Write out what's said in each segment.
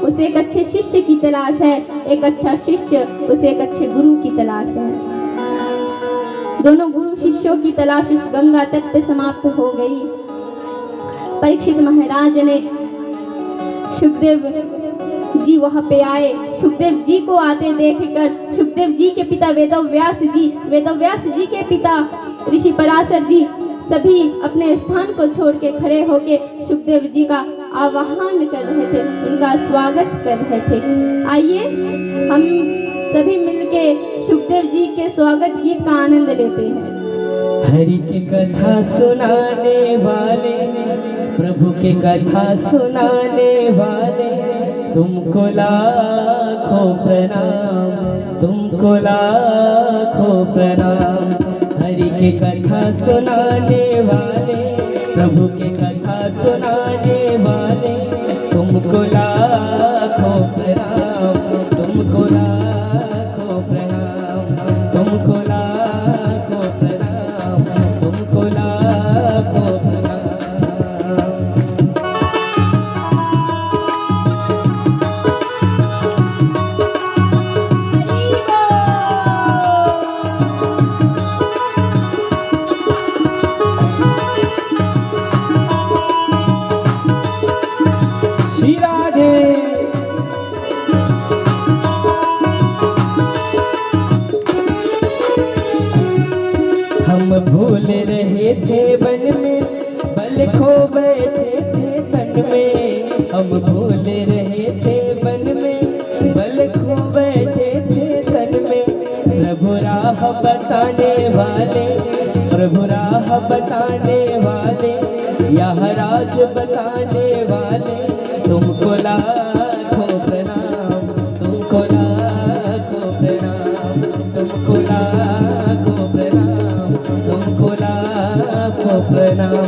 उसे एक अच्छे शिष्य की तलाश है, एक अच्छा शिष्य उसे एक अच्छे गुरु की तलाश है। दोनों गुरु शिष्यों की तलाश इस गंगा तट पे समाप्त हो गई। परीक्षित महाराज ने सुखदेव जी वहां पे आए। सुखदेव जी को आते देखकर सुखदेव जी के पिता वेदव्यास जी के पिता ऋषि पराशर जी सभी अपने स्थान को छोड़ के खड़े होके सुखदेव जी का आवाहन कर रहे थे, उनका स्वागत कर रहे थे। आइए हम सभी मिलके सुखदेव जी के स्वागत गीत का आनंद लेते हैं। हरि की कथा सुनाने वाले, प्रभु की कथा सुनाने वाले, तुमको लाखों प्रणाम, तुमको लाखों प्रणाम। हरि की कथा सुनाने वाले, प्रभु की कथा सुनाने वाले, तुमको लाखों प्रणाम, तुमको लाखों प्रणाम, तुमको लाखों प्रणाम, तुमको लाखों प्रणाम। हम भूल रहे थे वन में, बल खो बैठे थे तन में। हम भूल रहे थे वन में, बल खो बैठे थे तन में। प्रभु राह बताने वाले, प्रभु राह बताने वाले, यह राज बताने वाले, तुमको लाखों प्रणाम, तुमको लाखों प्रणाम, तुमको लाखों प्रणाम, तुमको लाखों प्रणाम।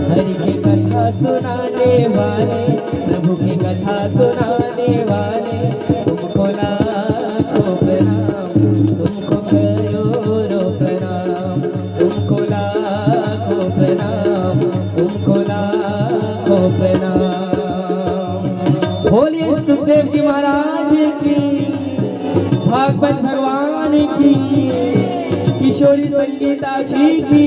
हरि की कथा सुनाने वाले, प्रभु की कथा सुनाने वाले, तुमको लाखों प्रणाम, तुमको करोड़ों प्रणाम, तुमको लाखों प्रणाम, तुमको लाखों प्रणाम। बोलिए सुखदेव जी महाराज की, भागवत भगवान की, किशोरी संगीता जी की।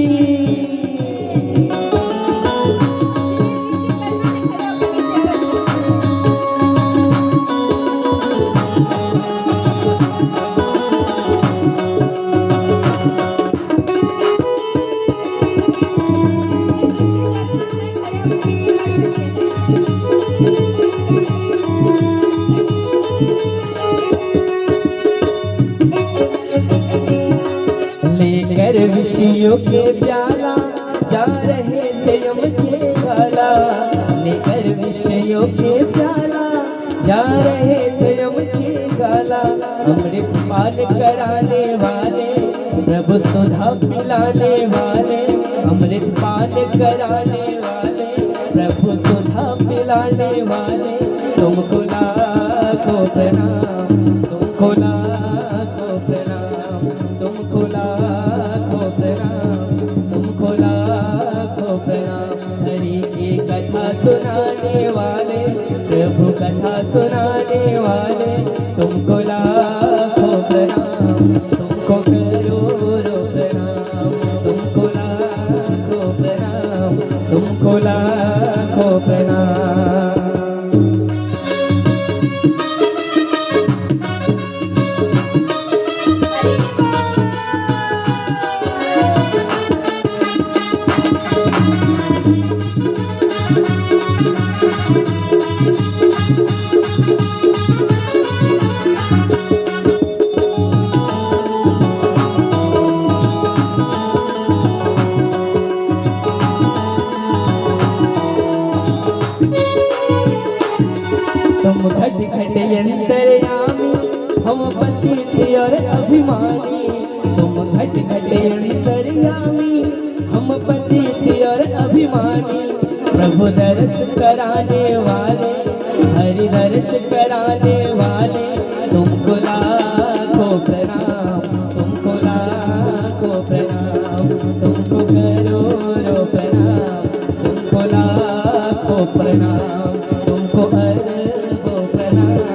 लेकर विषयों के प्याला जा रहे थे यम के गाला, लेकर विषयों के प्याला जा रहे थे यम के गाला। अमृत पान कराने वाले, प्रभु सुधा पिलाने वाले, अमृत पान कराने वाले, प्रभु सुधा पिलाने वाले, तुमको लाखों प्रणाम, तुमको लाखों प्रणाम, तुमको लाखों प्रणाम, तुमको लाखों प्रणाम। हरि की कथा सुनाने वाले, प्रभु कथा सुनाने वाले, तुमको लाखों प्रणाम, तुमको करोड़ों प्रणाम, तुमको लाखों प्रणाम, तुमको लाखों प्रणाम। तुम घट घट अंतर्यामी, हम पतित और अभिमानी। तुम घट घट अंतर्यामी, हम पतित और अभिमानी। प्रभु दर्श कराने वाले, हरि दर्श कराने वाले, तुमको लाखों प्रणाम, तुमको लाखों प्रणाम, तुमको करोड़ों प्रणाम, तुमको लाखों प्रणाम, तुमको अरबों प्रणाम।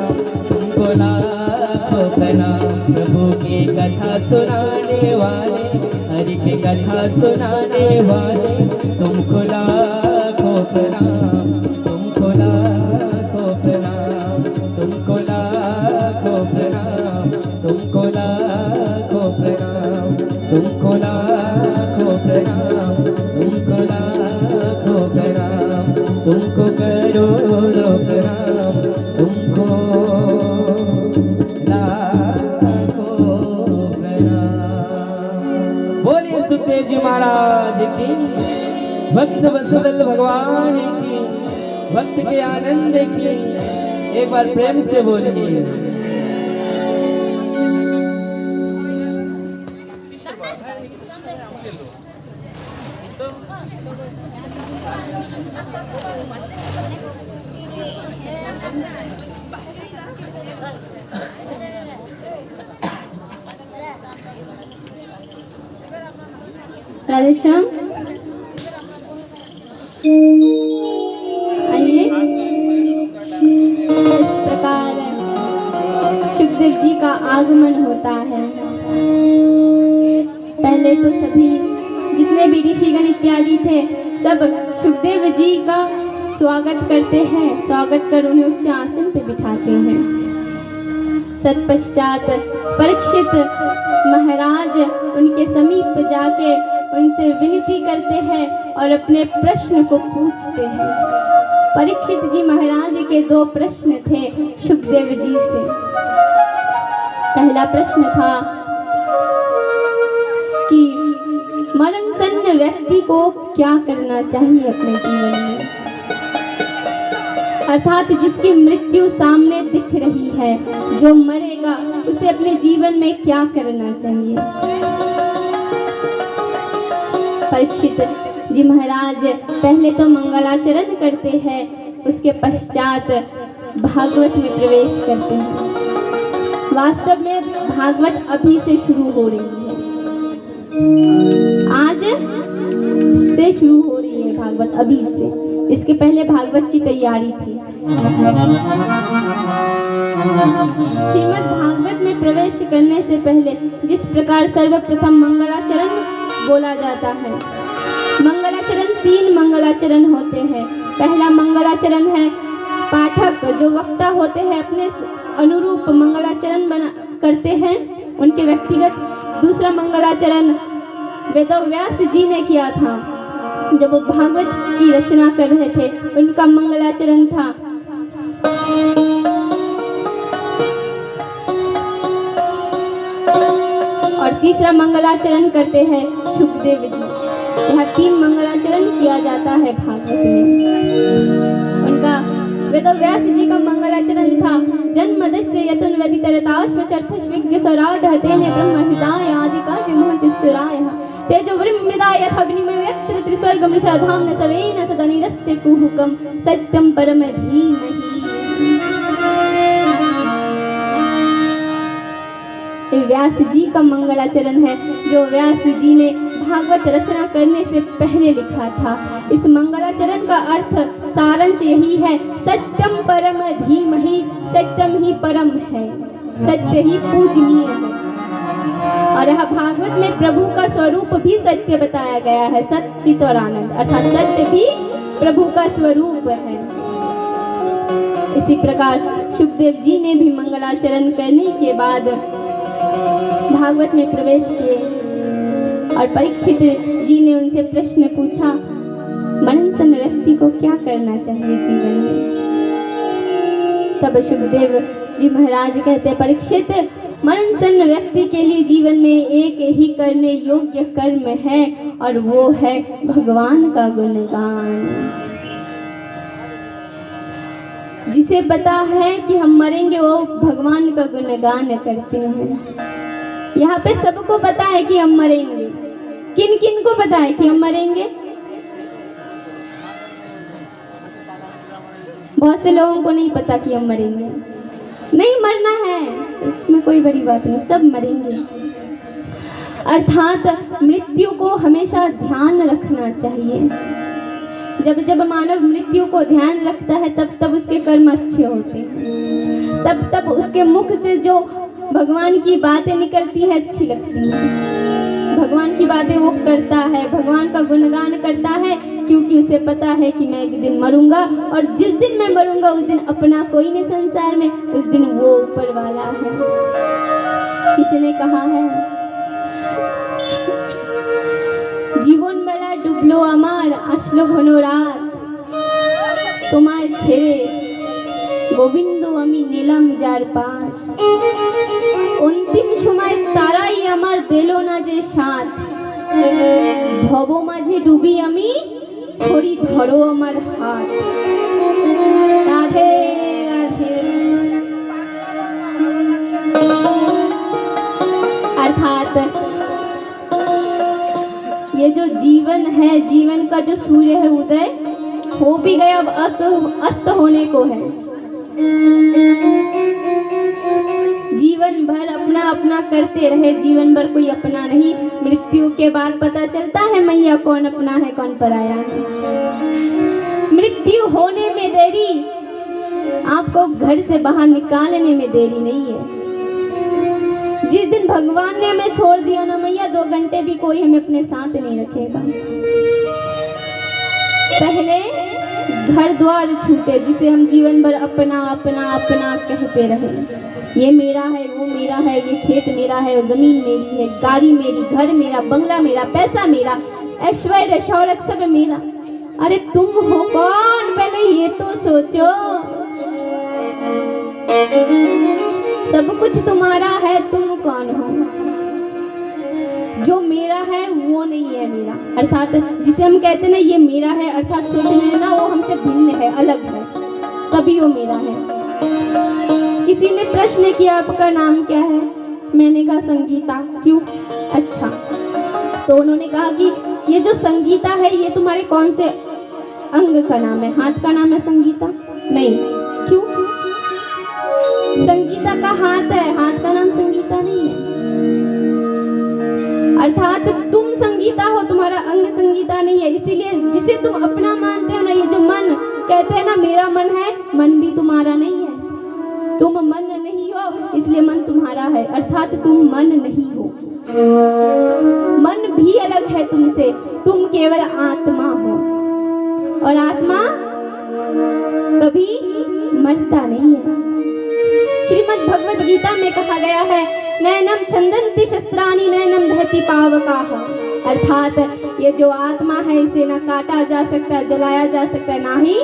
कथा सुनाने वाले, हरि की कथा सुनाने वाले, तुमको लाखों प्रणाम, तुमको लाखों प्रणाम, तुमको लाखों प्रणाम, तुमको लाखों प्रणाम, तुमको लाखों प्रणाम, तुमको लाखों प्रणाम, तुमको करोड़ों प्रणाम, तुमको लाखों प्रणाम। बोलिए सुखदेव जी महाराज की, भक्त वत्सल भगवान की, भक्त के आनंद की। एक बार प्रेम से बोलिए। राधेश्याम, आइए। इस प्रकार सुखदेव जी का आगमन होता है। पहले तो सभी जितने भी ऋषिगण इत्यादि थे सब सुखदेव जी का स्वागत करते हैं, स्वागत कर उन्हें उच्च आसन पे बिठाते हैं। तत्पश्चात परीक्षित महाराज उनके समीप जाके उनसे विनती करते हैं और अपने प्रश्न को पूछते हैं। परीक्षित जी महाराज के 2 प्रश्न थे सुखदेव जी से। पहला प्रश्न था कि मरणसन्न व्यक्ति को क्या करना चाहिए अपने जीवन में, अर्थात जिसकी मृत्यु सामने दिख रही है, जो मरेगा, उसे अपने जीवन में क्या करना चाहिए। परीक्षित जी महाराज पहले तो मंगलाचरण करते हैं, उसके पश्चात भागवत में प्रवेश करते हैं। वास्तव में भागवत अभी से शुरू हो रही है, आज से शुरू हो रही है भागवत, अभी से। इसके पहले भागवत की तैयारी थी। श्रीमद् भागवत में प्रवेश करने से पहले जिस प्रकार सर्वप्रथम मंगलाचरण बोला जाता है, मंगलाचरण 3 मंगलाचरण होते हैं। पहला मंगलाचरण है पाठक, जो वक्ता होते हैं अपने अनुरूप मंगलाचरण करते हैं, उनके व्यक्तिगत। दूसरा मंगलाचरण वेदव्यास जी ने किया था, जब वो भागवत की रचना कर रहे थे, उनका मंगलाचरण था। और तीसरा मंगलाचरण करते हैं सुखदेव जी। यहाँ 3 मंगलाचरण किया जाता है भागवत में। उनका वेदव्यास जी का मंगलाचरण था जन्मदस्य यतुन व्यतितरताश्वचर्थस्विज्ञ सराढतेने ब्रह्महिताय आदिका विमुक्तिस्सुराय तेजो वृमृदा यथा विनिमय यत्र त्रिस्वर्गमृषधाम्न सवेन सदनिरस्ते कुहुकम सत्यम परम धीमहि। व्यास जी का मंगलाचरण है, जो व्यास जी ने भागवत रचना करने से पहले लिखा था। इस मंगलाचरण का अर्थ सारांश यही है, सत्यम परम धीमहि, सत्यम ही परम है, सत्य ही पूजनीय है। और यह भागवत में प्रभु का स्वरूप भी सत्य बताया गया है, सच्चित और आनंद, अर्थात सत्य भी प्रभु का स्वरूप है। इसी प्रकार सुखदेव जी ने भी मंगलाचरण करने के बाद भागवत में प्रवेश किए और परीक्षित जी ने उनसे प्रश्न पूछा, मरणसन्न व्यक्ति को क्या करना चाहिए जीवन में। तब सुखदेव जी महाराज कहते, परीक्षित, मरणसन्न व्यक्ति के लिए जीवन में एक ही करने योग्य कर्म है, और वो है भगवान का गुणगान। जिसे पता है कि हम मरेंगे, वो भगवान का गुणगान करते हैं। यहाँ पे सबको पता है कि हम मरेंगे। किन किन को पता है कि हम मरेंगे? बहुत से लोगों को नहीं पता कि हम मरेंगे। नहीं मरना है, इसमें कोई बड़ी बात नहीं, सब मरेंगे। अर्थात मृत्यु को हमेशा ध्यान रखना चाहिए। जब जब मानव मृत्यु को ध्यान रखता है, तब तब उसके कर्म अच्छे होते हैं, तब तब उसके मुख से जो भगवान की बातें निकलती है अच्छी लगती है। भगवान की बातें वो करता है, भगवान का गुणगान करता है, क्योंकि उसे पता है कि मैं एक दिन मरूंगा और जिस दिन मैं मरूंगा उस दिन अपना कोई नहीं संसार में, उस दिन वो ऊपर वाला है। किसी ने कहा है জীবন বেলা ডুবলো আমার আসলো ঘন রাত তোমায় ছেড়ে গোবিন্দ আমি নিলাম যার পাশ অন্তিম সময় তারাই আমার দিল না যে সাথ ভব মাঝে ডুবি আমি ধরি ধরো আমার হাত। রাধে রাধे। अर्थात ये जो जीवन है, जीवन का जो सूर्य है उदय हो भी गया, अब अस्त होने को है। जीवन भर अपना अपना करते रहे, जीवन भर कोई अपना नहीं। मृत्यु के बाद पता चलता है मैया कौन अपना है कौन पराया है। मृत्यु होने में देरी, आपको घर से बाहर निकालने में देरी नहीं है। जिस दिन भगवान ने हमें छोड़ दिया ना मैया, 2 घंटे भी कोई हमें अपने साथ नहीं रखेगा। पहले घर द्वार छूटे, जिसे हम जीवन भर अपना अपना अपना कहते रहे। ये मेरा है, वो मेरा है, ये खेत मेरा है, वो जमीन मेरी है, गाड़ी मेरी, घर मेरा, बंगला मेरा, पैसा मेरा, ऐश्वर्य शौहरत सब मेरा। अरे तुम हो कौन, पहले ये तो सोचो। सब कुछ तुम्हारा है, तुम कौन हो? जो मेरा है वो नहीं है मेरा। अर्थात जिसे हम कहते हैं ना ये मेरा है, अर्थात सोचने में ना वो हमसे भिन्न है, अलग है, तभी वो मेरा है। किसी ने प्रश्न किया आपका नाम क्या है? मैंने कहा संगीता। क्यों? अच्छा। तो उन्होंने कहा कि ये जो संगीता है ये तुम्हारे कौन से अंग का नाम है? हाथ का नाम है संगीता? नहीं। क्यों? संगीता का हाथ है, हाथ का नाम संगीता नहीं है। अर्थात तुम संगीता हो, तुम्हारा अंग संगीता नहीं है। इसीलिए जिसे तुम अपना मानते हो ना, ये जो मन कहते हैं ना मेरा मन है, मन भी तुम्हारा नहीं है। तुम मन नहीं हो, इसलिए मन तुम्हारा है। अर्थात तुम मन नहीं हो, मन भी अलग है तुमसे। तुम केवल आत्मा हो और आत्मा कभी मरता नहीं है। श्रीमद् भगवद गीता में कहा गया है नैनम छंदन्ति शस्त्राणि नैनम दहति पावकाः। अर्थात ये जो आत्मा है इसे ना काटा जा सकता है, जलाया जा सकता है, ना ही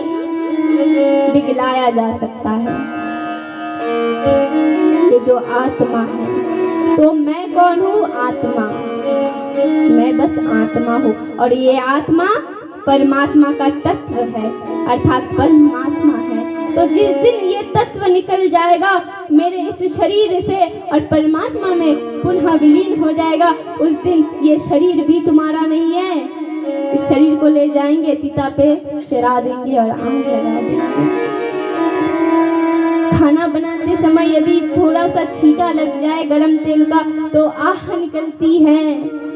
पिघलाया जा सकता है। ये जो आत्मा है, तो मैं कौन हूँ? आत्मा। मैं बस आत्मा हूँ और ये आत्मा परमात्मा का तत्व है, अर्थात परमात्मा है। तो जिस दिन ये तत्व निकल जाएगा मेरे इस शरीर से और परमात्मा में पुनः विलीन हो जाएगा, उस दिन ये शरीर भी तुम्हारा नहीं है। इस शरीर को ले जाएंगे, चिता पे चढ़ा देंगे और आग लगा देंगे। खाना बनाते समय यदि थोड़ा सा छींटा लग जाए गरम तेल का तो आह निकलती है,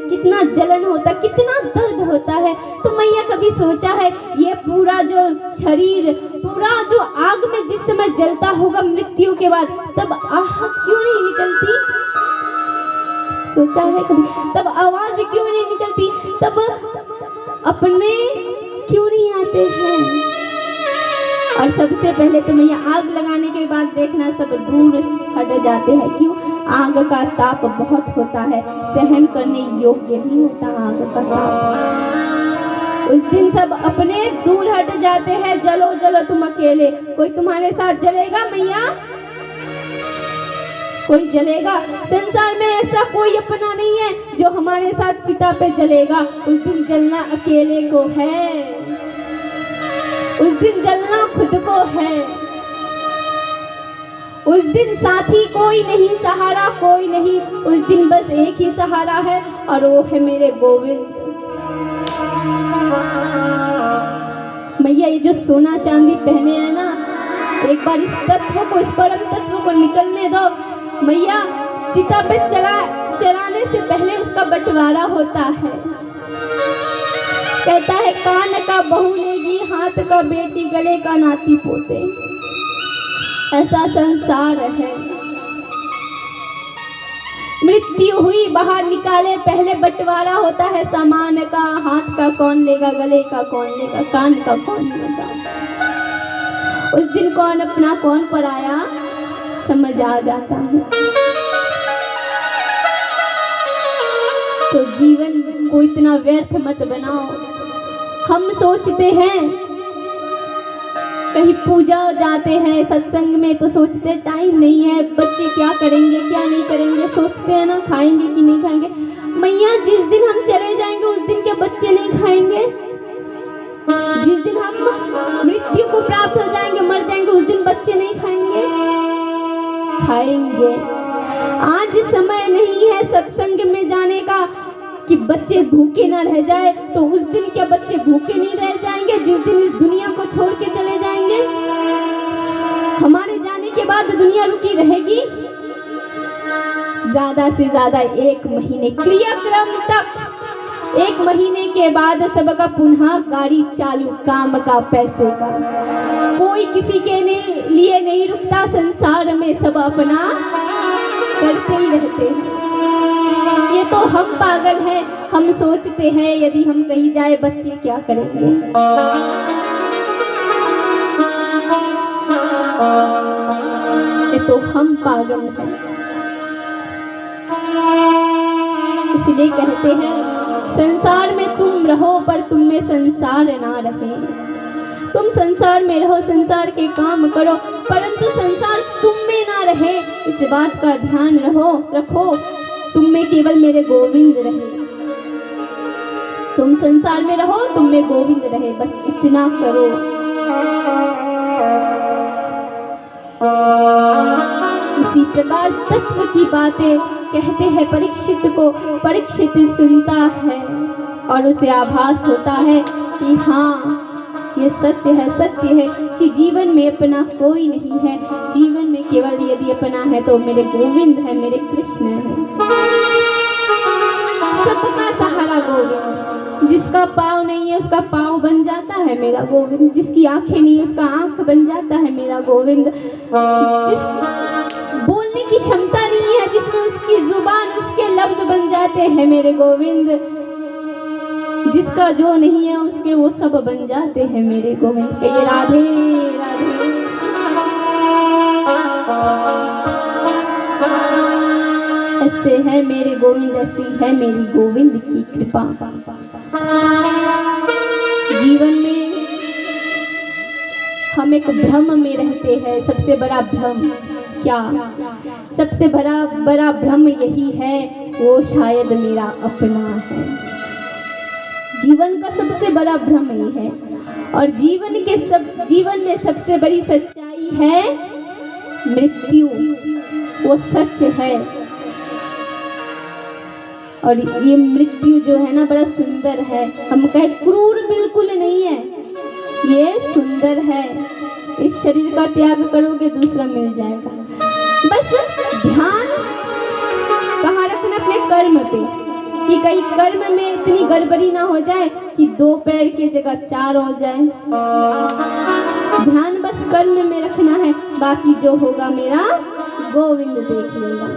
कितना जलन होता, कितना दर्द होता है। तो मैया कभी सोचा है ये पूरा जो शरीर, पूरा जो आग में जिस समय जलता होगा मृत्यु के बाद, तब आह क्यों नहीं निकलती? सोचा है कभी? तब आवाज क्यों नहीं निकलती? तब अपने क्यों नहीं आते हैं? और सबसे पहले तो मैया आग लगाने के बाद देखना सब दूर हट जाते हैं। क्यों? आग का ताप बहुत होता है, सहन करने योग्य नहीं होता आग का ताप। उस दिन सब अपने दूर हट जाते हैं। जलो जलो तुम अकेले, कोई तुम्हारे साथ जलेगा मैया? कोई जलेगा? संसार में ऐसा कोई अपना नहीं है जो हमारे साथ चिता पे जलेगा। उस दिन जलना अकेले को है, उस दिन जलना खुद को है। उस दिन साथी कोई नहीं, सहारा कोई नहीं। उस दिन बस एक ही सहारा है और वो है मेरे गोविंद। मैया ये जो सोना चांदी पहने हैं ना, एक बार इस तत्व को, इस परम तत्व को निकलने दो। मैया चिता पे चलाने से पहले उसका बंटवारा होता है। कहता है कान का बहू लेगी, हाथ का बेटी, गले का नाती पोते। ऐसा संसार है। मृत्यु हुई बाहर निकाले, पहले बंटवारा होता है सामान का, हाथ का कौन लेगा, गले का कौन लेगा, कान का कौन लेगा। उस दिन कौन अपना कौन पराया समझ आ जाता है। तो जीवन को इतना व्यर्थ मत बनाओ। हम सोचते हैं कहीं पूजा जाते हैं सत्संग में तो सोचते हैं टाइम नहीं है, बच्चे क्या करेंगे क्या नहीं करेंगे, सोचते हैं ना खाएंगे कि नहीं खाएंगे। मैया जिस दिन हम चले जाएंगे उस दिन क्या बच्चे नहीं खाएंगे? जिस दिन हम मृत्यु को प्राप्त हो जाएंगे, मर जाएंगे, उस दिन बच्चे नहीं खाएंगे? खाएंगे। आज समय नहीं है सत्संग में जाने का कि बच्चे भूखे ना रह जाए, तो उस दिन क्या बच्चे भूखे नहीं रह जाएंगे जिस दिन इस दुनिया को छोड़ के चले जाएंगे? हमारे जाने के बाद दुनिया रुकी रहेगी ज्यादा से ज्यादा 1 महीने क्रियाक्रम तक। 1 महीने के बाद सबका पुनः गाड़ी चालू, काम का पैसे का। कोई किसी के लिए नहीं रुकता संसार में, सब अपना करते ही रहते हैं। ये तो हम पागल हैं, हम सोचते हैं यदि हम कहीं जाए बच्चे क्या करेंगे। ये तो हम पागल हैं। इसलिए कहते हैं संसार में तुम रहो पर तुम में संसार ना रहे। तुम संसार में रहो, संसार के काम करो, परंतु संसार तुम में ना रहे, इस बात का ध्यान रखो। तुम में केवल मेरे गोविंद रहे। तुम संसार में रहो, तुम में गोविंद रहे, बस इतना करो। इसी प्रकार तत्व की बातें कहते हैं परीक्षित को। परीक्षित सुनता है और उसे आभास होता है कि हाँ ये सच है, सत्य है कि जीवन में अपना कोई नहीं है। जीवन में केवल यदि अपना है तो मेरे गोविंद है, मेरे कृष्ण है। सबका सहारा गोविंद। जिसका पाँव नहीं है उसका पाँव बन जाता है मेरा गोविंद। जिसकी आंखें नहीं है उसका आंख बन जाता है मेरा गोविंद। जिस बोलने की क्षमता नहीं है, जिसमें उसकी जुबान, उसके लफ्ज बन जाते हैं मेरे गोविंद। जिसका जो नहीं है उसके वो सब बन जाते हैं मेरे गोविंद। कहिए राधे राधे। ऐसे है मेरे गोविंद, ऐसी है मेरी गोविंद की कृपा। जीवन में हम एक भ्रम में रहते हैं। सबसे बड़ा भ्रम क्या? सबसे बड़ा भ्रम यही है, वो शायद मेरा अपना है। जीवन का सबसे बड़ा भ्रम ये है। और जीवन में सबसे बड़ी सच्चाई है मृत्यु। वो सच है। और ये मृत्यु जो है ना बड़ा सुंदर है। हम कहे क्रूर बिल्कुल नहीं है, ये सुंदर है। इस शरीर का त्याग करोगे दूसरा मिल जाएगा। बस ध्यान कहाँ रखना? अपने कर्म पे, कि कहीं कर्म में इतनी गड़बड़ी ना हो जाए कि 2 पैर की जगह 4 हो जाए। ध्यान बस कर्म में रखना है, बाकी जो होगा मेरा गोविंद देख लेगा।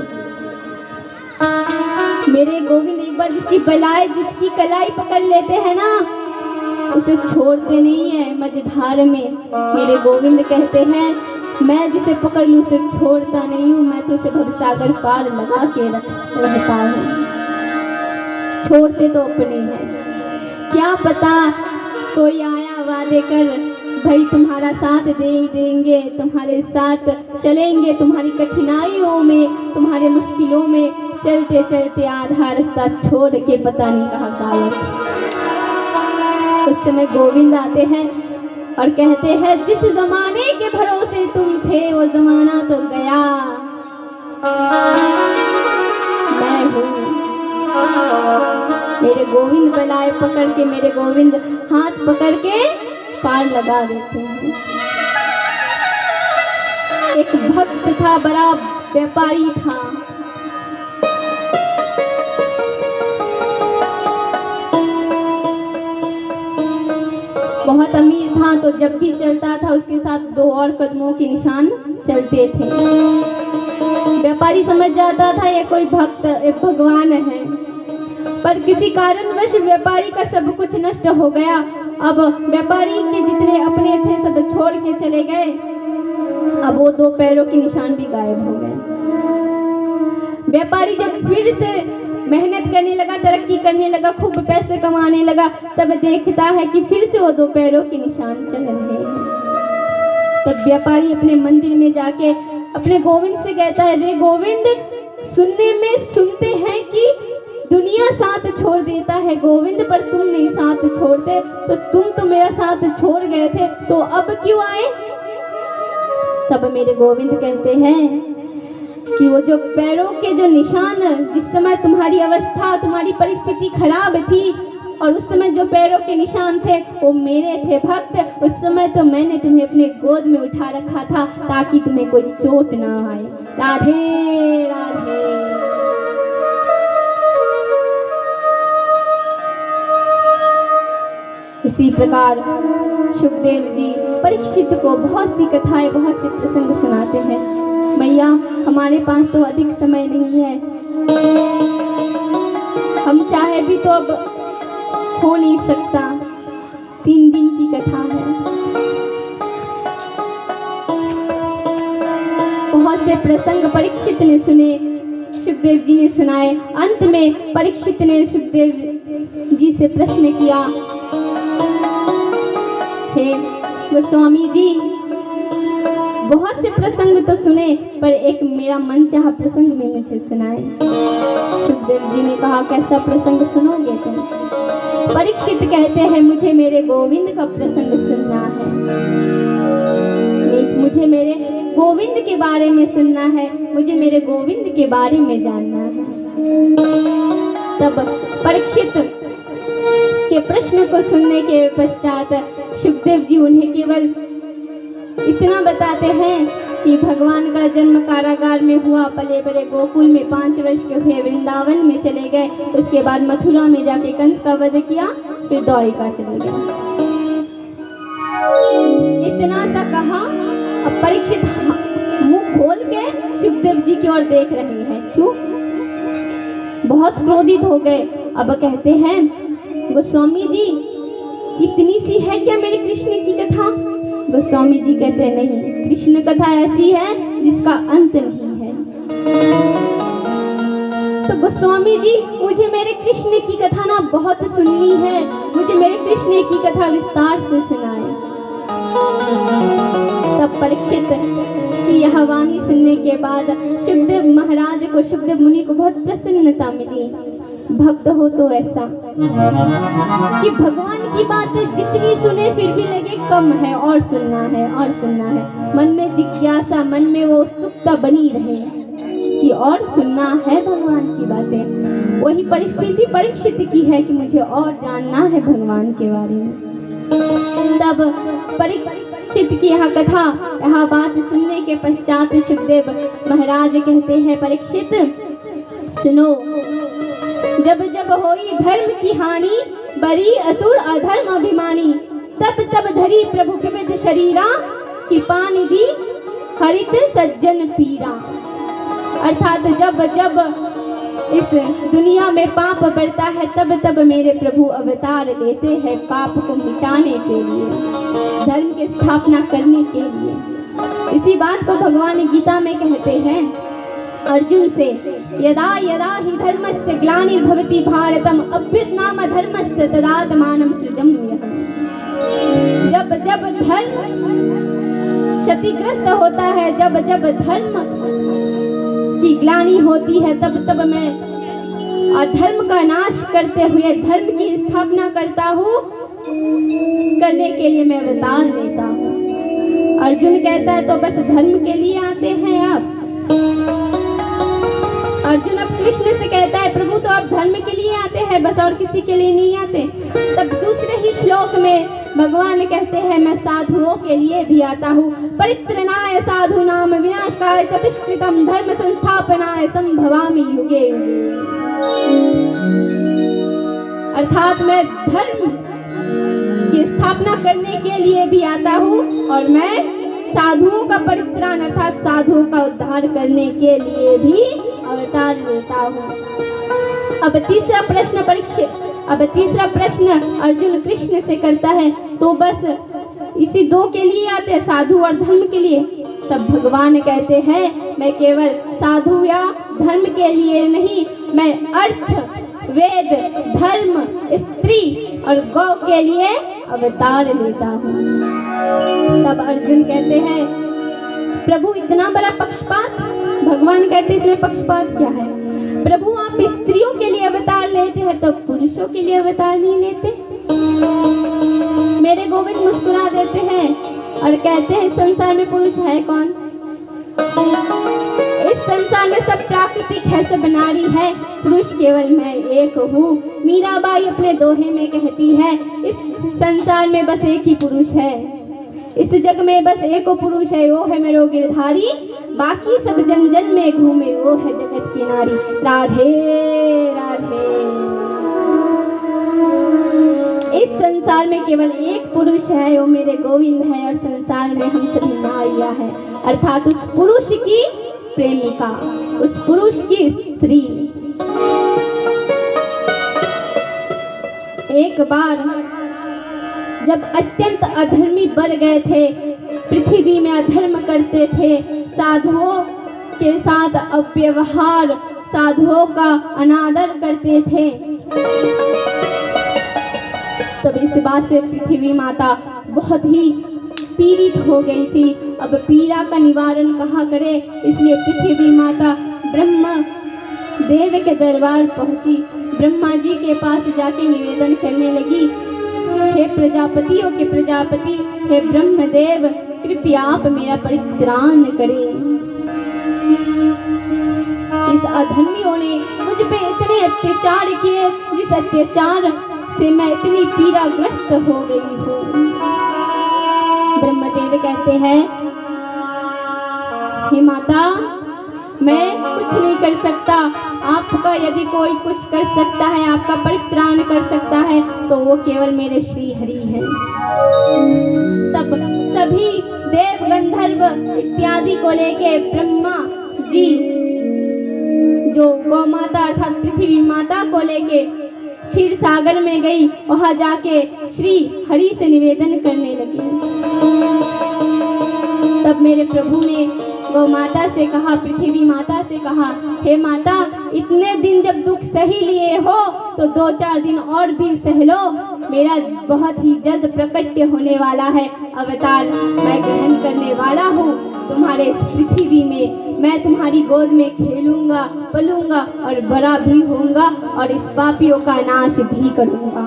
मेरे गोविंद एक बार जिसकी कलाई पकड़ लेते हैं ना, उसे छोड़ते नहीं है मझधार में। मेरे गोविंद कहते हैं मैं जिसे पकड़ लूं उसे छोड़ता नहीं हूँ, मैं तो उसे भवसागर पार लगा के रहता हूँ। छोड़ते तो अपने हैं। क्या पता कोई आया वादे कर भाई तुम्हारा साथ दे ही देंगे, तुम्हारे साथ चलेंगे, तुम्हारी कठिनाइयों में, तुम्हारे मुश्किलों में चलते चलते आधा रास्ता छोड़ के पता नहीं कहाँ गायब। उस समय गोविंद आते हैं और कहते हैं जिस जमाने के भरोसे तुम थे वो जमाना तो गया, मैं हूँ। मेरे गोविंद बलाए पकड़ के, मेरे गोविंद हाथ पकड़ के पार लगा देते हैं। एक भक्त था, बड़ा व्यापारी था। बहुत अमीर था, तो जब भी चलता था उसके साथ 2 और कदमों के निशान चलते थे। व्यापारी समझ जाता था ये कोई भक्त भगवान है, पर किसी कारणवश व्यापारी का सब कुछ नष्ट हो गया। अब व्यापारी के जितने अपने थे सब छोड़ के चले गए। अब वो 2 पैरों के निशान भी गायब हो गए। व्यापारी जब फिर से मेहनत करने लगा, तरक्की करने लगा, खूब पैसे कमाने लगा, तब देखता है कि फिर से वो 2 पैरों के निशान चल रहे हैं। तब व्यापारी अपने मंदिर में जाके अपने गोविंद से कहता है, रे गोविंद, सुनने में सुनते हैं कि दुनिया साथ छोड़ देता है गोविंद, पर तुम नहीं साथ छोड़ते, तो तुम तो मेरा साथ छोड़ गए थे, तो अब क्यों आए? तब मेरे गोविंद कहते हैं कि वो जो पैरों के जो निशान, जिस समय तुम्हारी अवस्था, तुम्हारी परिस्थिति खराब थी, और उस समय जो पैरों के निशान थे वो मेरे थे भक्त। उस समय तो मैंने तुम्हें अपने गोद में उठा रखा था ताकि तुम्हें कोई चोट ना आए। राधे राधे। इसी प्रकार सुखदेव जी परीक्षित को बहुत सी कथाएं, बहुत से प्रसंग सुनाते हैं। मैया, हमारे पास तो अधिक समय नहीं है, हम चाहे भी तो अब हो नहीं सकता। 3 दिन की कथा है, बहुत से प्रसंग परीक्षित ने सुने, सुखदेव जी ने सुनाए। अंत में परीक्षित ने सुखदेव जी से प्रश्न किया, हे गोस्वामी जी, बहुत से प्रसंग तो सुने, पर एक मेरा मन चाहा प्रसंग में मुझे सुनाए। सुखदेव जी ने कहा, कैसा प्रसंग सुनोगे तुम? परीक्षित कहते हैं, मुझे मेरे गोविंद का प्रसंग सुनना है, मुझे मेरे गोविंद के बारे में सुनना है, मुझे मेरे गोविंद के बारे में जानना है। तब परीक्षित के प्रश्न को सुनने के पश्चात सुखदेव जी उन्हें केवल इतना बताते हैं कि भगवान का जन्म कारागार में हुआ, पले बड़े गोकुल में 5 वर्ष के हुए, वृंदावन में चले गए, उसके बाद मथुरा में जाके कंस का वध किया, फिर द्वारिका चले गए। इतना सा कहा। अब परीक्षित मुंह खोल के सुखदेव जी की ओर देख रहे हैं। क्यों? बहुत क्रोधित हो गए। अब कहते हैं, गोस्वामी जी, इतनी सी है क्या मेरी कृष्ण की कथा? गोस्वामी जी कहते हैं, नहीं, कृष्ण कथा ऐसी है जिसका अंत नहीं है। तो गोस्वामी जी, मुझे मेरे कृष्ण की कथा ना बहुत सुननी है, मुझे मेरे कृष्ण की कथा विस्तार से सुनाए। तब परीक्षित की यह वाणी सुनने के बाद सुखदेव महाराज को, सुखदेव मुनि को बहुत प्रसन्नता मिली। भक्त हो तो ऐसा कि भगवान की बातें जितनी सुने फिर भी लगे कम है, और सुनना है, और सुनना है। मन में जिज्ञासा, मन में वो उत्सुकता बनी रहे कि और सुनना है भगवान की बातें। वही परिस्थिति परीक्षित की है कि मुझे और जानना है भगवान के बारे में। तब परीक्षित की यह कथा, यह बात सुनने के पश्चात सुखदेव महाराज कहते हैं, परीक्षित सुनो, जब जब होई धर्म की हानि, बड़ी असुर अधर्म अभिमानी, तब तब धरी प्रभु कवच शरीरा, कि पानी दी हरित सज्जन पीरा। अर्थात जब जब इस दुनिया में पाप बढ़ता है, तब तब मेरे प्रभु अवतार लेते हैं पाप को मिटाने के लिए, धर्म की स्थापना करने के लिए। इसी बात को भगवान गीता में कहते हैं अर्जुन से, यदा यदा हि धर्मस्य ग्लानिर्भवति भारतम अभ्युत्थान धर्मस्य तदात्मानं सृजाम्यहम्। जब जब धर्म क्षतिग्रस्त होता है, जब जब धर्म की ग्लानि होती है, तब तब मैं अधर्म का नाश करते हुए धर्म की स्थापना करता हूँ, करने के लिए मैं अवतार लेता हूँ। अर्जुन कहता है, तो बस धर्म के लिए आते हैं आप? अर्जुन अब कृष्ण से कहता है, प्रभु तो आप धर्म के लिए आते हैं बस, और किसी के लिए नहीं आते। तब दूसरे ही श्लोक में भगवान कहते हैं, मैं साधुओं के लिए भी आता हूँ। परित्रणाय साधूनाम विनाशाय चतुष्कृतम धर्म संस्थापनाय संभवामि युगे युगे। अर्थात मैं धर्म की स्थापना करने के लिए भी आता हूँ, और मैं साधुओं का परित्राण अर्थात साधुओं का उद्धार करने के लिए भी अवतार लेता हूँ। अब तीसरा प्रश्न अर्जुन कृष्ण से करता है, तो बस इसी दो के लिए आते हैं, साधु और धर्म के लिए? तब भगवान कहते हैं, मैं केवल साधु या धर्म के लिए नहीं, मैं अर्थ, वेद, धर्म, स्त्री और गौ के लिए अवतार लेता हूँ। तब अर्जुन कहते हैं, प्रभु इतना बड़ा पक्षपात? भगवान कहते हैं, इसमें पक्षपात क्या है? प्रभु आप स्त्रियों के लिए अवतार लेते हैं तो पुरुषों के लिए अवतार नहीं लेते? मेरे गोविंद मुस्कुरा देते हैं और कहते हैं, संसार में पुरुष है कौन? इस संसार में सब प्राकृतिक है, सब नारी है, पुरुष केवल मैं एक हूँ। मीराबाई अपने दोहे में कहती है, इस संसार में बस एक ही पुरुष है, इस जग में बस एक पुरुष है, वो है मेरो गिरधारी, बाकी सब जन जन में घूमे, वो है जगत की नारी। राधे राधे। इस संसार में केवल एक पुरुष है, वो मेरे गोविंद है, और संसार में हम सभी नारियां हैं, अर्थात उस पुरुष की प्रेमिका, उस पुरुष की स्त्री। एक बार जब अत्यंत अधर्मी बढ़ गए थे, पृथ्वी में अधर्म करते थे, साधुओं के साथ अव्यवहार, साधुओं का अनादर करते थे, तब इस बात से पृथ्वी माता बहुत ही पीड़ित हो गई थी। अब पीड़ा का निवारण कहाँ करे, इसलिए पृथ्वी माता ब्रह्मा देव के दरबार पहुंची। ब्रह्मा जी के पास जाके निवेदन करने लगी, हे प्रजापतियों के प्रजापति, हे ब्रह्मदेव, कृपया आप मेरा परित्राण करें। इस अधर्मियों ने मुझ पे इतने अत्याचार किए, जिस अत्याचार से मैं इतनी पीड़ाग्रस्त हो गई हूँ। ब्रह्मदेव कहते हैं, हे माता, मैं कुछ नहीं कर सकता, आपका यदि कोई कुछ कर सकता है, आपका परित्राण कर सकता है, तो वो केवल मेरे श्री हरि हैं। तब सभी देव गंधर्व इत्यादि को लेके ब्रह्मा जी जो गौ माता अर्थात पृथ्वी माता को लेके क्षीर सागर में गई, वहां जाके श्री हरि से निवेदन करने लगी। तब मेरे प्रभु ने गौ माता से कहा, पृथ्वी माता से कहा, हे माता, इतने दिन जब दुख सही लिए हो तो 2-4 दिन और भी सह लो, मेरा बहुत ही जल्द प्रकट होने वाला है अवतार मैं ग्रहण करने वाला हूँ तुम्हारे इस पृथ्वी में। मैं तुम्हारी गोद में खेलूंगा, पलूंगा और बड़ा भी होऊंगा और इस पापियों का नाश भी करूंगा।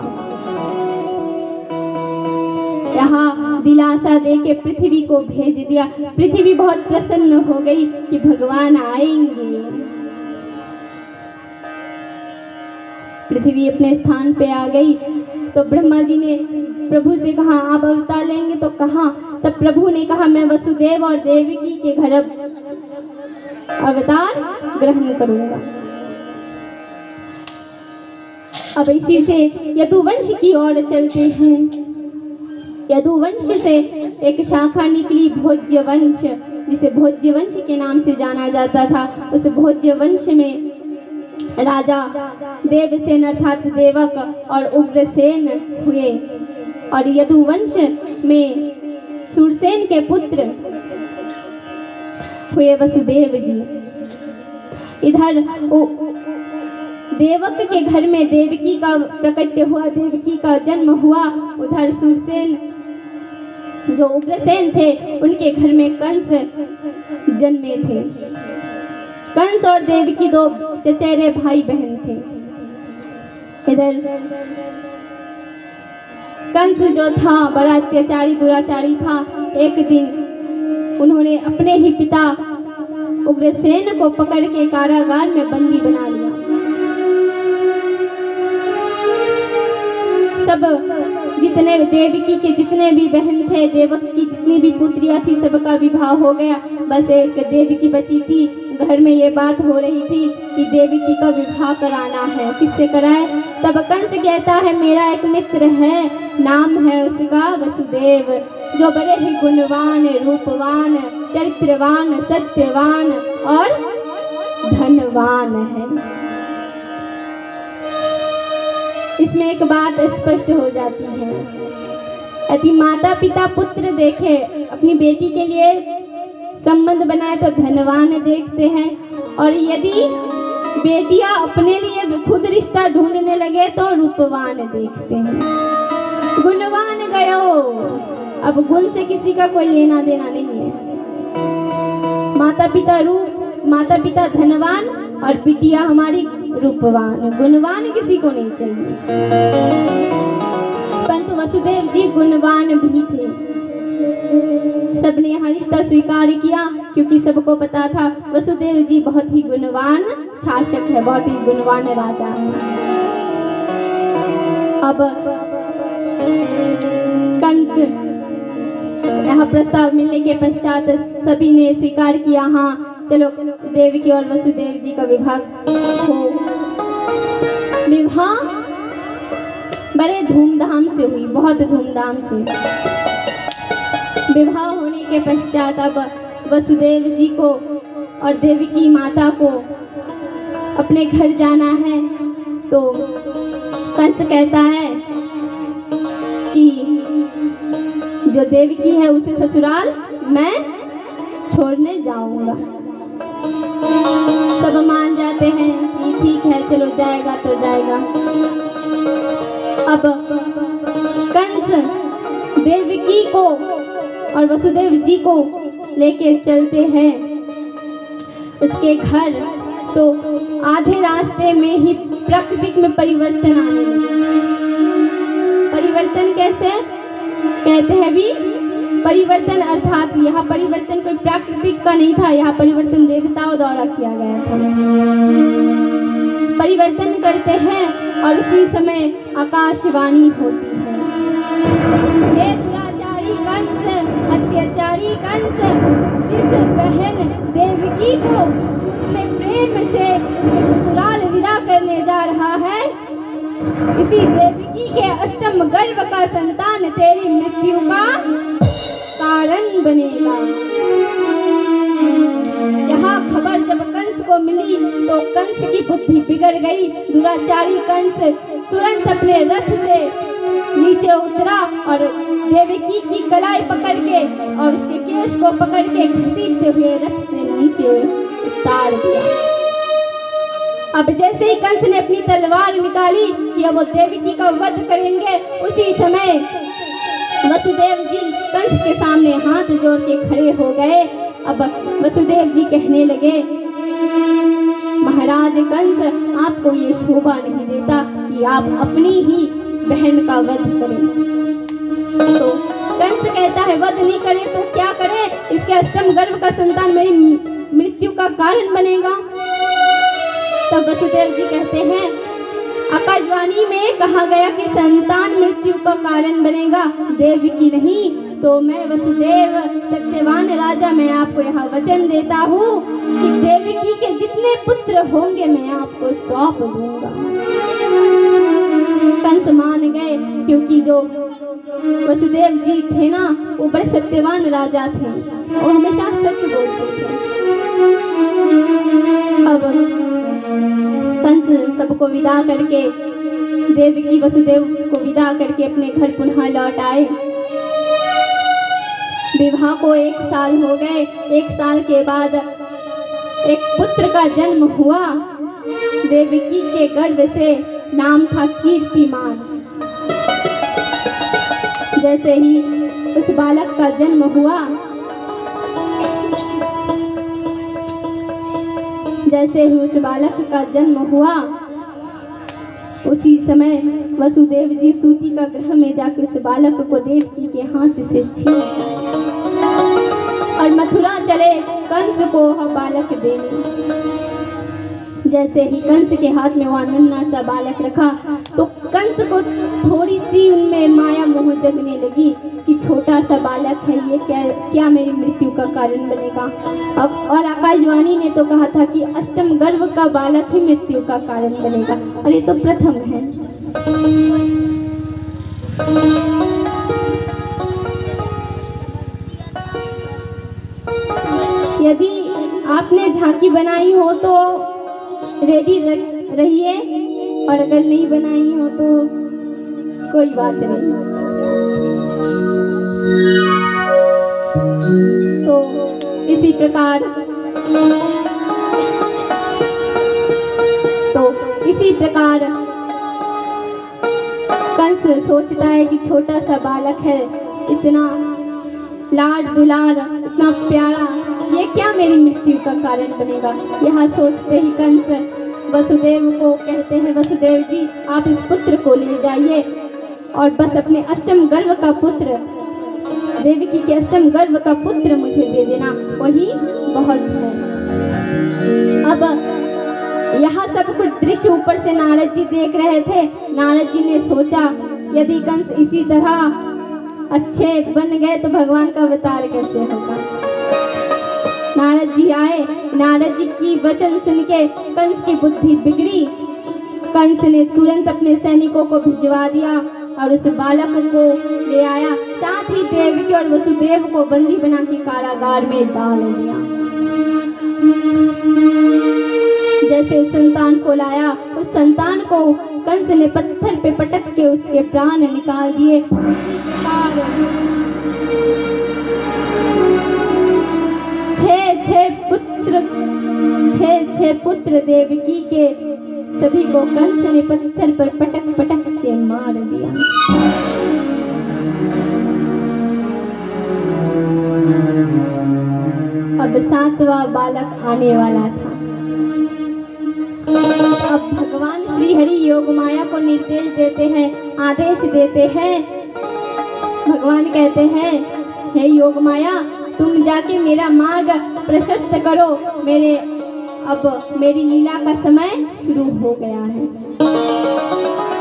यहाँ दिलासा दे के पृथ्वी को भेज दिया। पृथ्वी बहुत प्रसन्न हो गई कि भगवान आएंगे। पृथ्वी अपने स्थान पे आ गई तो ब्रह्मा जी ने प्रभु से कहा, आप अवतार लेंगे तो कहाँ? तब प्रभु ने कहा, मैं वसुदेव और देवकी के घर अवतार ग्रहण करूंगा। अब इसी से यदुवंश की ओर चलते हैं। यदुवंश से एक शाखा निकली भोज्य वंश, जिसे भोज्य वंश के नाम से जाना जाता था। उस भोज्य वंश में राजा देवसेन अर्थात देवक और उग्रसेन हुए, और यदुवंश में सूरसेन के पुत्र हुए वसुदेव जी। इधर देवक के घर में देवकी का प्रकट्य हुआ, देवकी का जन्म हुआ। उधर सूरसेन जो उग्रसेन थे, उनके घर में कंस जन्मे थे। कंस और देवकी 2 चचेरे भाई बहन थे। इधर कंस जो था बड़ा अत्याचारी दुराचारी था। एक दिन उन्होंने अपने ही पिता उग्रसेन को पकड़ के कारागार में बंदी बना लिया। सब जितने देवकी के जितने भी बहन थे, देवक की जितनी भी पुत्रियां थी, सबका विवाह हो गया। बस एक देवकी बची थी। घर में ये बात हो रही थी कि देवकी का विवाह कराना है, किससे कराए? तब कंस कहता है, मेरा एक मित्र है, नाम है उसका वसुदेव, जो बड़े ही गुणवान, रूपवान, चरित्रवान, सत्यवान और धनवान है। इसमें एक बात स्पष्ट हो जाती है, यदि माता पिता पुत्र देखे अपनी बेटी के लिए संबंध बनाए तो धनवान देखते हैं, और यदि बेटियां अपने लिए खुद रिश्ता ढूंढने लगे तो रूपवान देखते हैं। गुणवान गयो, अब गुण से किसी का कोई लेना देना नहीं है। माता पिता धनवान और बिटिया हमारी रूपवान, गुणवान किसी को नहीं चाहिए। परंतु वसुदेव जी गुणवान भी थे। सबने यहाँ रिश्ता स्वीकार किया क्योंकि सबको पता था वसुदेव जी बहुत ही गुणवान शासक है, बहुत ही गुणवान राजा है। अब कंस यहाँ प्रस्ताव मिलने के पश्चात सभी ने स्वीकार किया, हाँ चलो देवकी और वसुदेव जी का विवाह हो। विवाह बड़े धूमधाम से हुई, बहुत धूमधाम से। विवाह होने के पश्चात अब वसुदेव जी को और देवकी माता को अपने घर जाना है, तो कंस कहता है कि जो देवकी है उसे ससुराल मैं छोड़ने जाऊंगा। सब मान जाते हैं कि ठीक है चलो जाएगा तो जाएगा। अब कंस देवकी को और वसुदेव जी को लेके चलते हैं उसके घर, तो आधे रास्ते में ही प्रकृति में परिवर्तन आने लगे। परिवर्तन कैसे कहते हैं भी, परिवर्तन अर्थात यहाँ परिवर्तन कोई प्राकृतिक का नहीं था, यहाँ परिवर्तन देवताओं द्वारा किया गया था। परिवर्तन करते हैं और उसी समय आकाशवाणी होती है, हे दुराचारी कंस, अत्याचारी कंस, जिस बहन देवकी को तुमने प्रेम से उसके ससुराल विदा करने जा रहा है, इसी देवकी के अष्टम गर्भ का संतान तेरी मृत्यु का कारण बनेगा। यह खबर जब कंस को मिली तो कंस की बुद्धि बिगड़ गई। दुराचारी कंस तुरंत अपने रथ से नीचे उतरा और देवकी की कलाई पकड़ के और उसके केश को पकड़ के घसीटते हुए रथ से नीचे उतार दिया। अब जैसे ही कंस ने अपनी तलवार निकाली कि अब वो देवकी का वध करेंगे, उसी समय वसुदेव जी कंस के सामने हाथ जोड़ के खड़े हो गए। अब वसुदेव जी कहने लगे, महाराज कंस, आपको ये शोभा नहीं देता कि आप अपनी ही बहन का वध करें। तो कंस कहता है वध नहीं करे तो क्या करे, इसके अष्टम गर्भ का संतान मेरी मृत्यु का कारण बनेगा। तब वसुदेव जी कहते हैं, आकाशवाणी में कहा गया कि संतान मृत्यु का कारण बनेगा, देवकी नहीं। तो मैं वसुदेव सत्यवान राजा, मैं आपको यहाँ वचन देता हूँ कि देवकी के जितने पुत्र होंगे मैं आपको सौंप दूंगा। कंस मान गए क्योंकि जो वसुदेव जी थे ना, वो बड़े सत्यवान राजा थे, वो हमेशा सच बोलते थे। अब कंस सबको विदा करके, देवकी वसुदेव को विदा करके अपने घर पुनः लौट आए। विवाह को 1 साल हो गए। 1 साल के बाद एक पुत्र का जन्म हुआ देवकी के गर्भ से, नाम था कीर्तिमान। जैसे ही उस बालक का जन्म हुआ, जैसे ही उस बालक का जन्म हुआ, उसी समय वसुदेव जी सूती का गृह में जाकर उस बालक को देवकी के हाथ से छीन और मथुरा चले कंस को वह बालक देने। जैसे ही कंस के हाथ में वह नन्हा सा बालक रखा तो कंस को थोड़ी सी उनमें माया मोह जगने लगी कि छोटा सा बालक है, ये क्या मेरी मृत्यु का कारण बनेगा। और आकाशवाणी ने तो कहा था कि अष्टम गर्भ का बालक ही मृत्यु का कारण बनेगा, और ये तो प्रथम है। यदि आपने झांकी बनाई हो तो रेडी रहिए, और अगर नहीं बनाई हो तो कोई बात नहीं। तो इसी प्रकार कंस सोचता है कि छोटा सा बालक है, इतना लाड दुलार, इतना प्यारा, ये क्या मेरी मृत्यु का कारण बनेगा। यह सोचते ही कंस वसुदेव को कहते हैं, वसुदेव जी आप इस पुत्र को ले जाइए और बस अपने अष्टम गर्भ का पुत्र, देवकी के अष्टम गर्भ का पुत्र मुझे दे देना, वही बहुत है। अब यह सब कुछ दृश्य ऊपर से नारद जी देख रहे थे। नारद जी ने सोचा यदि कंस इसी तरह अच्छे बन गए तो भगवान का अवतार कैसे होगा। नारद जी आए, नारद जी की वचन सुन के कंस की बुद्धि बिगड़ी। कंस ने तुरंत अपने सैनिकों को भिजवा दिया और उस बालक को ले आया, साथ ही देवकी और वसुदेव को बंदी बना के कारागार में डाल दिया। जैसे उस संतान को लाया, उस संतान को कंस ने पत्थर पे पटक के उसके प्राण निकाल दिए। इसी प्रकार छह पुत्र देवकी के सभी को कंस ने पत्थर पर पटक पटक के मार दिया। अब 7वां बालक आने वाला था। अब भगवान श्री हरि योग माया को निर्देश देते हैं, आदेश देते हैं। भगवान कहते हैं, हे योग माया तुम जाके मेरा मार्ग प्रशस्त करो, अब मेरी लीला का समय शुरू हो गया है।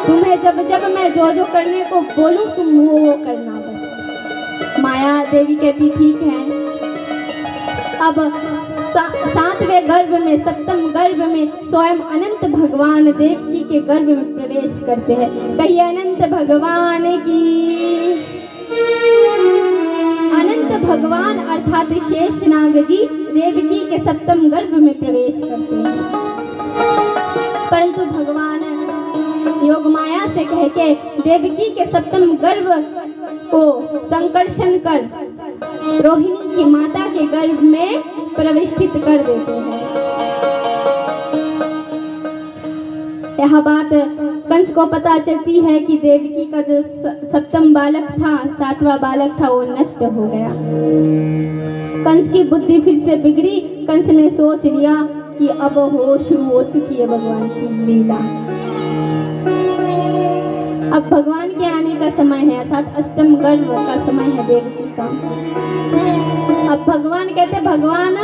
तुम्हें जब जब मैं जो करने को बोलूं तुम वो करना बस। माया देवी कहती ठीक है। अब 7वें गर्भ में, 7म गर्भ में स्वयं अनंत भगवान देवकी के गर्भ में प्रवेश करते हैं। कहिए अनंत भगवान की। अनंत भगवान अर्थात शेषनाग जी देवकी के 7म गर्भ में प्रवेश करते हैं। परंतु भगवान योग माया से कह के देवकी के 7म गर्भ को संकर्षण कर रोहिणी की माता के गर्भ में प्रविष्टित कर देते हैं। यह बात कंस को पता चलती है कि देवकी का जो 7म बालक था, 7वां बालक था, वो नष्ट हो गया। कंस की बुद्धि फिर से बिगड़ी। कंस ने सोच लिया कि अब शुरू हो चुकी है भगवान की लीला। अब भगवान के आने का समय है, अर्थात अष्टम गर्भ का समय है देवकी का। अब भगवान कहते, भगवान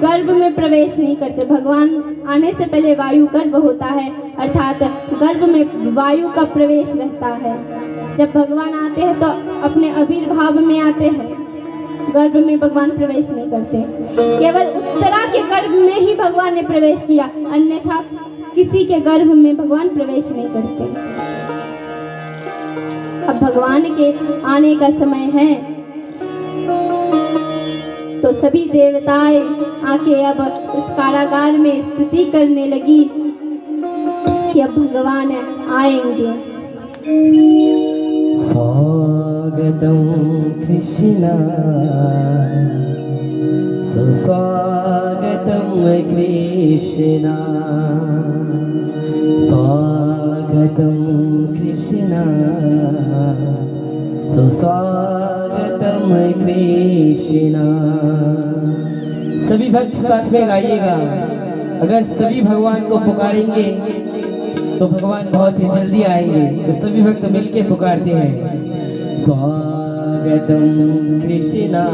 गर्भ में प्रवेश नहीं करते। भगवान आने से पहले वायु गर्भ होता है, अर्थात गर्भ में वायु का प्रवेश रहता है। जब भगवान आते हैं तो अपने आविर्भाव में आते हैं, गर्भ में भगवान प्रवेश नहीं करते। केवल उत्तरा के गर्भ में ही भगवान ने प्रवेश किया, अन्यथा किसी के गर्भ में भगवान प्रवेश नहीं करते। अब भगवान के आने का समय है तो सभी देवताएं आके अब इस कारागार में स्तुति करने लगी कि अब भगवान आएंगे। स्वागतम कृष्णा सुस्वागतम कृष्णा स्वागतम कृष्णा सुस्वागतम कृष्णा। सभी भक्त साथ में गाइएगा। अगर सभी भगवान को पुकारेंगे तो भगवान बहुत ही जल्दी आएंगे। तो सभी भक्त मिलके पुकारते हैं, स्वागतम कृष्णा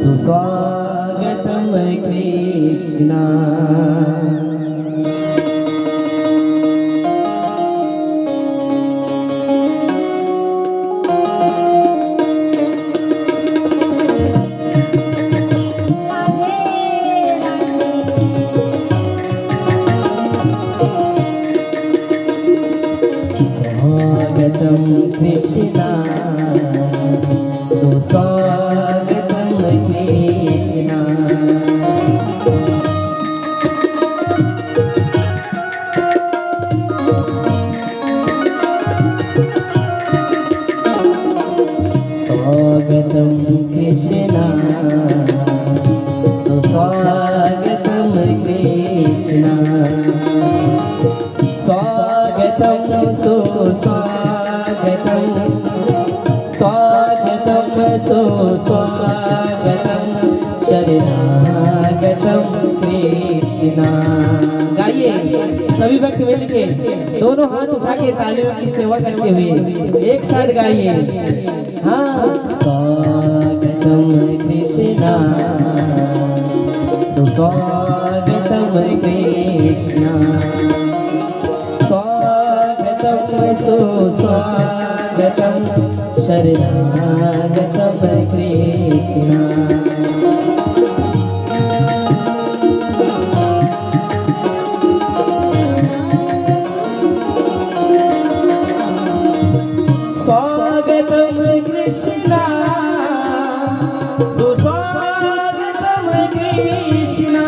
सुस्वागतम कृष्णा। स्वागतम कृष्णा सुस्वागतम कृष्णा स्वागतम सुस्वागतम शरणागतम कृष्णा। गाइए सभी भक्त मिलके दोनों हाथ उठा के तालियों की सेवा करते हुए एक साथ गाइए। हाँ, स्वागतम कृष्णा सुस्वागतम कृष्णा, स्वागतम सुस्वागतम शरणागतम कृष्णा। स्वागतम कृष्णा सुस्वागतम कृष्णा,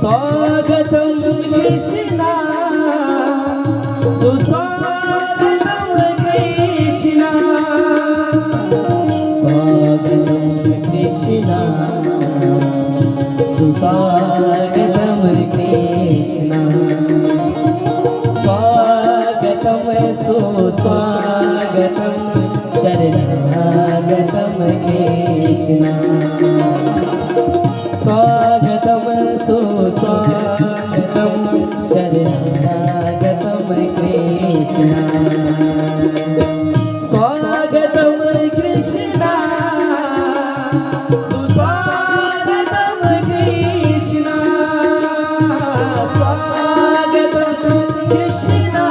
स्वागतम कृष्णा सुस्वागतम कृष्णा, स्वागतम कृष्णा सुस्वागतम कृष्णा, स्वागतम सुस्वागतम शरणागतम कृष्णा, स्वागतम सुस्वागतम शरणागतम कृष्णा, स्वागतम कृष्णा सुस्वागतम कृष्णा, स्वागतम कृष्णा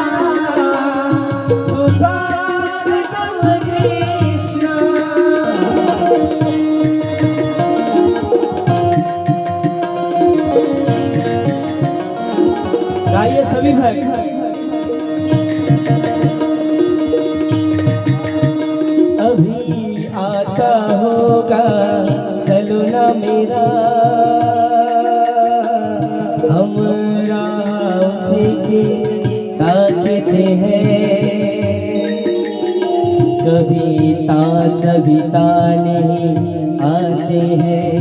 सुस्वागतम कृष्णा। गाइए सभी भाई। अभी आता होगा सलूना मेरा, हमरा उसी की ताकते हैं, कभी सभी नहीं आते हैं,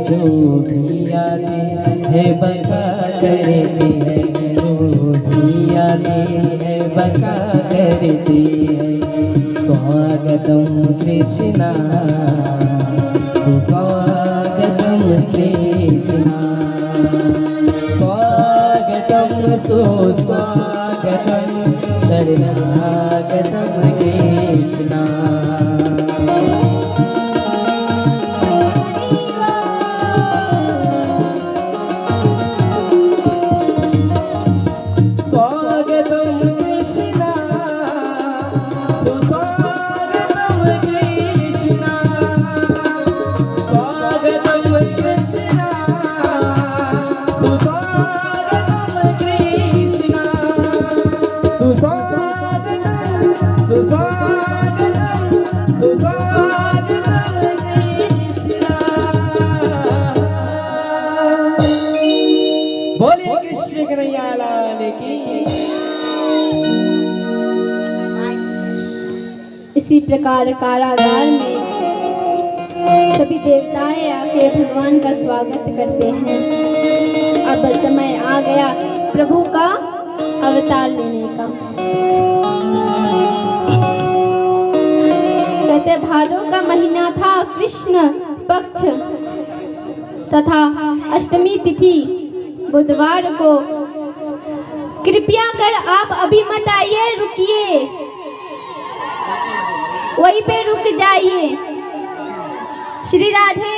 जो भी आते हैं बका करते हैं, जो भी आते हैं बका करते हैं। स्वागतम कृष्णा सुस्वागतम कृष्णा, स्वागतम सुस्वागतम शरणागतम कृष्णा। स्वागतम कृष्णा सुस्वागतम कृष्णा, स्वागतम कृष्णा सुस्वागतम कृष्णा, सुस्वागतम सुस्वागतम सुस्वागतम कृष्णा। बोलिए कृष्ण कन्हैया लाल की। इसी प्रकार कारागार में सभी देवताएं आके भगवान का स्वागत करते हैं। अब समय आ गया प्रभु का अवतार लेने का। कहते भादों का महीना था, कृष्ण पक्ष तथा अष्टमी तिथि बुधवार को। कृपया कर आप अभी मत आइए, रुकिए, वहीं पे रुक जाइए। श्री राधे